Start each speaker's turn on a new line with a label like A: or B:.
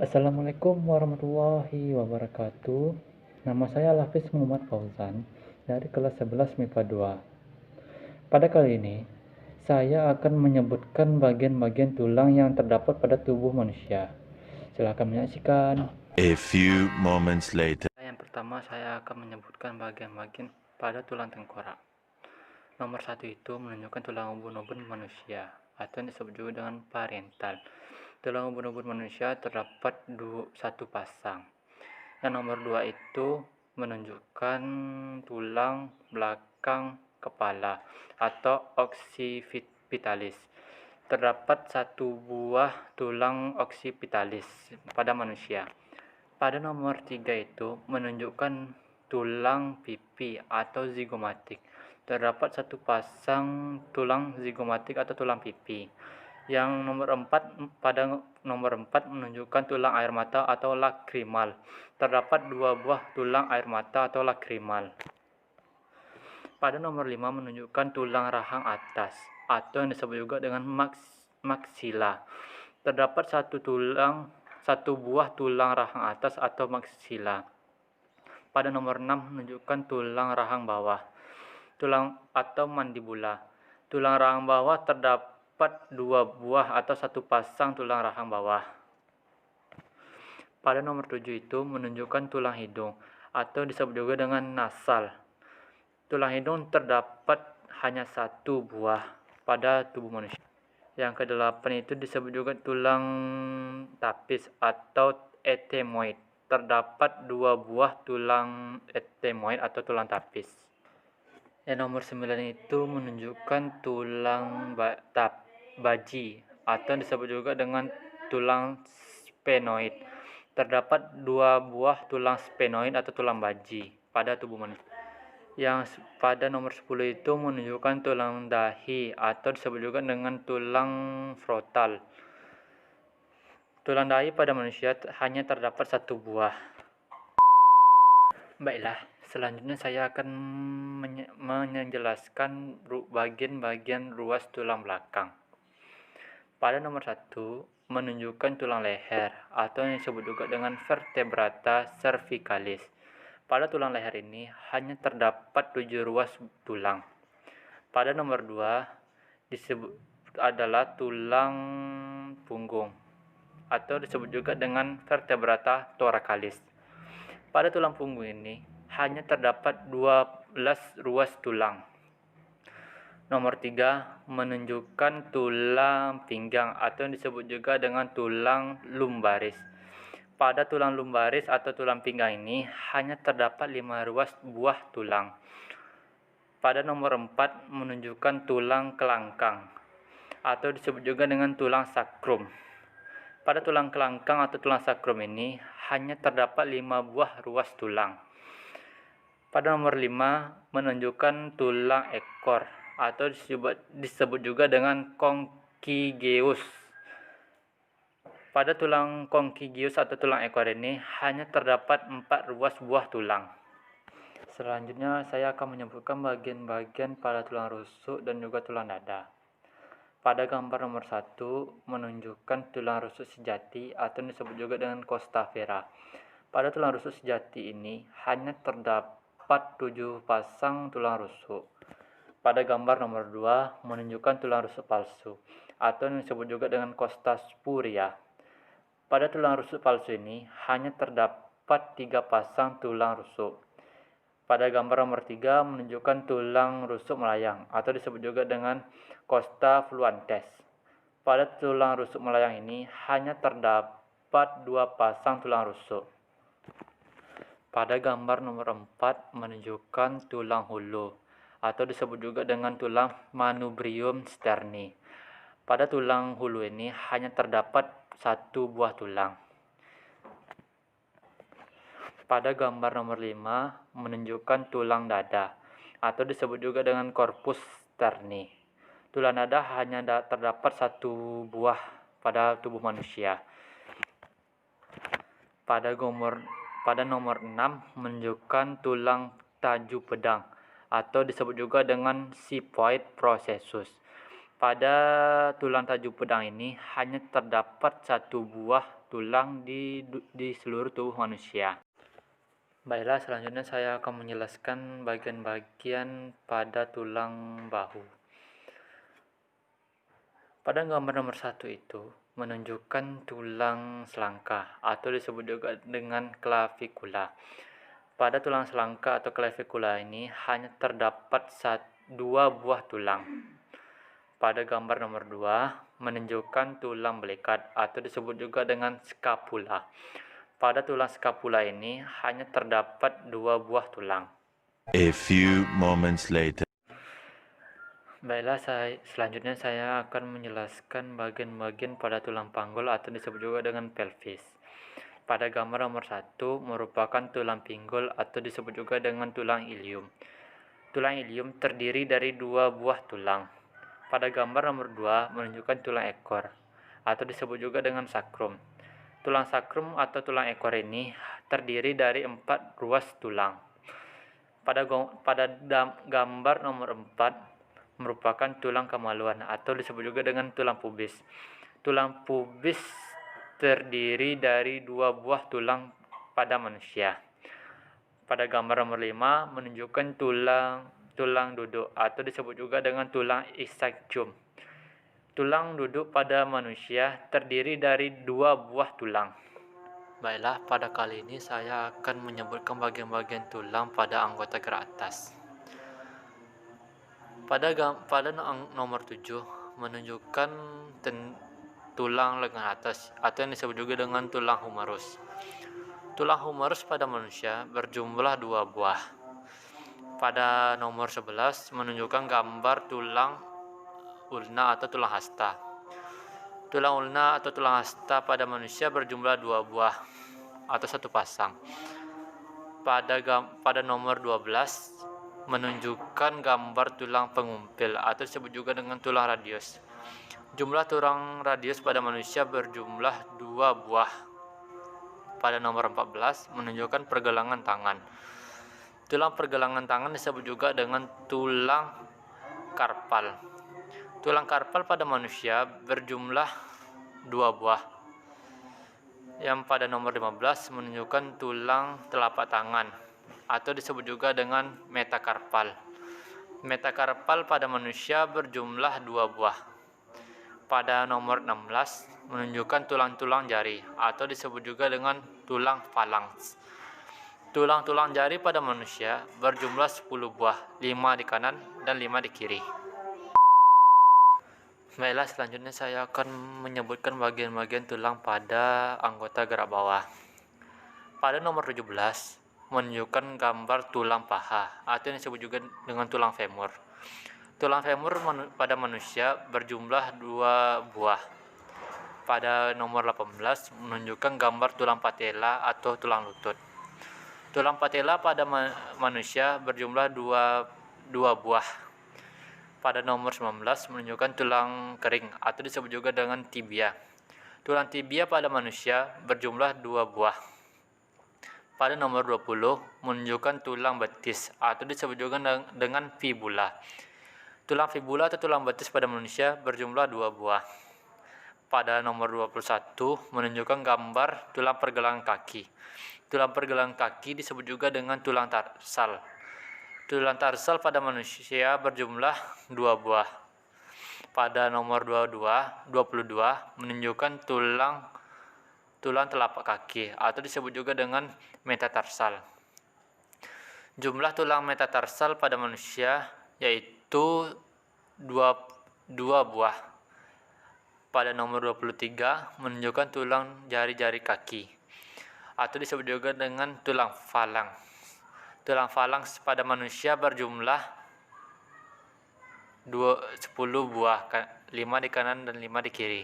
A: Assalamualaikum warahmatullahi wabarakatuh. Nama saya Lafis Muhammad Fauzan dari kelas 11 MIPA 2. Pada kali ini, saya akan menyebutkan bagian-bagian tulang yang terdapat pada tubuh manusia. Silakan menyaksikan.
B: A few moments later.
A: Yang pertama, saya akan menyebutkan bagian-bagian pada tulang tengkorak. Nomor 1 itu menunjukkan tulang ubun-ubun manusia, atau yang disebut juga dengan parietal. Tulang ubun-ubun manusia terdapat satu pasang. Yang nomor 2 itu menunjukkan tulang belakang kepala atau occipitalis. Terdapat satu buah tulang occipitalis pada manusia. Pada nomor 3 itu menunjukkan tulang pipi atau zigomatik. Terdapat satu pasang tulang zigomatik atau tulang pipi. Yang pada nomor 4 menunjukkan tulang air mata atau lakrimal. Terdapat dua buah tulang air mata atau lakrimal. Pada nomor 5 menunjukkan tulang rahang atas atau yang disebut juga dengan maksila. Terdapat satu buah tulang rahang atas atau maksila. Pada nomor 6 menunjukkan tulang rahang bawah, tulang atau mandibula. Tulang rahang bawah terdapat dua buah atau satu pasang tulang rahang bawah. Pada nomor 7 itu menunjukkan tulang hidung atau disebut juga dengan nasal. Tulang hidung terdapat hanya satu buah pada tubuh manusia. Yang ke-8 itu disebut juga tulang tapis atau ethmoid. Terdapat dua buah tulang ethmoid atau tulang tapis. Yang nomor 9 itu menunjukkan tulang baji atau disebut juga dengan tulang sphenoid. Terdapat dua buah tulang sphenoid atau tulang baji pada tubuh manusia. Yang pada nomor 10 itu menunjukkan tulang dahi atau disebut juga dengan tulang frontal. Tulang dahi pada manusia hanya terdapat satu buah. Baiklah, selanjutnya saya akan menjelaskan bagian-bagian ruas tulang belakang. Pada nomor 1 menunjukkan tulang leher atau yang disebut juga dengan vertebrata cervicalis. Pada tulang leher ini hanya terdapat 7 ruas tulang. Pada nomor 2 disebut adalah tulang punggung atau disebut juga dengan vertebrata thoracalis. Pada tulang punggung ini hanya terdapat 12 ruas tulang. Nomor 3 menunjukkan tulang pinggang atau yang disebut juga dengan tulang lumbaris. Pada tulang lumbaris atau tulang pinggang ini hanya terdapat 5 ruas buah tulang. Pada nomor 4 menunjukkan tulang kelangkang atau disebut juga dengan tulang sakrum. Pada tulang kelangkang atau tulang sakrum ini hanya terdapat 5 buah ruas tulang. Pada nomor 5 menunjukkan tulang ekor atau disebut juga dengan conchigeus. Pada tulang conchigeus atau tulang ekor ini hanya terdapat 4 ruas buah tulang. Selanjutnya saya akan menyebutkan bagian-bagian pada tulang rusuk dan juga tulang dada. Pada gambar nomor 1 menunjukkan tulang rusuk sejati atau disebut juga dengan costa vera. Pada tulang rusuk sejati ini hanya terdapat 7 pasang tulang rusuk. Pada gambar nomor 2 menunjukkan tulang rusuk palsu atau disebut juga dengan costa spuria. Pada tulang rusuk palsu ini hanya terdapat 3 pasang tulang rusuk. Pada gambar nomor 3 menunjukkan tulang rusuk melayang atau disebut juga dengan costa fluentes. Pada tulang rusuk melayang ini hanya terdapat 2 pasang tulang rusuk. Pada gambar nomor 4 menunjukkan tulang hulu atau disebut juga dengan tulang manubrium sterni. Pada tulang hulu ini hanya terdapat 1 buah tulang. Pada gambar nomor 5 menunjukkan tulang dada atau disebut juga dengan corpus sterni. Tulang dada hanya terdapat 1 buah pada tubuh manusia. Pada nomor 6 menunjukkan tulang taju pedang atau disebut juga dengan xiphoid processus. Pada tulang tajam pedang ini hanya terdapat satu buah tulang di seluruh tubuh manusia. Baiklah, selanjutnya saya akan menjelaskan bagian-bagian pada tulang bahu. Pada gambar nomor 1 itu menunjukkan tulang selangka atau disebut juga dengan clavikula. Pada tulang selangka atau clavikula ini hanya terdapat dua buah tulang. Pada gambar nomor 2 menunjukkan tulang belikat atau disebut juga dengan scapula. Pada tulang scapula ini hanya terdapat dua buah tulang.
B: A few moments later.
A: Baiklah, selanjutnya saya akan menjelaskan bagian-bagian pada tulang panggul atau disebut juga dengan pelvis. Pada gambar nomor 1 merupakan tulang pinggul atau disebut juga dengan tulang ilium. Tulang ilium terdiri dari dua buah tulang. Pada gambar nomor 2 menunjukkan tulang ekor atau disebut juga dengan sakrum. Tulang sakrum atau tulang ekor ini terdiri dari 4 ruas tulang. Pada gambar nomor 4 merupakan tulang kemaluan atau disebut juga dengan tulang pubis. Tulang pubis terdiri dari dua buah tulang pada manusia. Pada gambar nomor 5 menunjukkan tulang duduk atau disebut juga dengan tulang ischium. Tulang duduk pada manusia terdiri dari dua buah tulang. Baiklah, pada kali ini saya akan menyebutkan bagian-bagian tulang pada anggota gerak atas. Pada nomor 7 menunjukkan tulang lengan atas atau yang disebut juga dengan tulang humerus. Tulang humerus pada manusia berjumlah dua buah. Pada nomor 11 menunjukkan gambar tulang ulna atau tulang hasta. Tulang ulna atau tulang hasta pada manusia berjumlah dua buah atau satu pasang. Pada nomor 12 menunjukkan gambar tulang pengumpil atau disebut juga dengan tulang radius. Jumlah tulang radius pada manusia berjumlah dua buah. Pada nomor 14 menunjukkan pergelangan tangan. Tulang pergelangan tangan disebut juga dengan tulang karpal. Tulang karpal pada manusia berjumlah dua buah. Yang pada nomor 15 menunjukkan tulang telapak tangan atau disebut juga dengan metakarpal. Metakarpal pada manusia berjumlah dua buah. Pada nomor 16 menunjukkan tulang-tulang jari atau disebut juga dengan tulang falanks. Tulang-tulang jari pada manusia berjumlah 10 buah, 5 di kanan dan 5 di kiri. Baiklah, selanjutnya saya akan menyebutkan bagian-bagian tulang pada anggota gerak bawah. Pada nomor 17 menunjukkan gambar tulang paha atau yang disebut juga dengan tulang femur. Tulang femur pada manusia berjumlah dua buah. Pada nomor 18 menunjukkan gambar tulang patella atau tulang lutut. Tulang patella pada manusia berjumlah dua buah. Pada nomor 19 menunjukkan tulang kering atau disebut juga dengan tibia. Tulang tibia pada manusia berjumlah dua buah. Pada nomor 20 menunjukkan tulang betis atau disebut juga dengan fibula. Tulang fibula atau tulang betis pada manusia berjumlah dua buah. Pada nomor 21 menunjukkan gambar tulang pergelangan kaki. Tulang pergelangan kaki disebut juga dengan tulang tarsal. Tulang tarsal pada manusia berjumlah dua buah. Pada nomor 22 menunjukkan tulang telapak kaki atau disebut juga dengan metatarsal. Jumlah tulang metatarsal pada manusia yaitu dua buah. Pada nomor 23 menunjukkan tulang jari-jari kaki atau disebut juga dengan tulang falang. Tulang falang pada manusia berjumlah 10 buah, 5 di kanan dan 5 di kiri.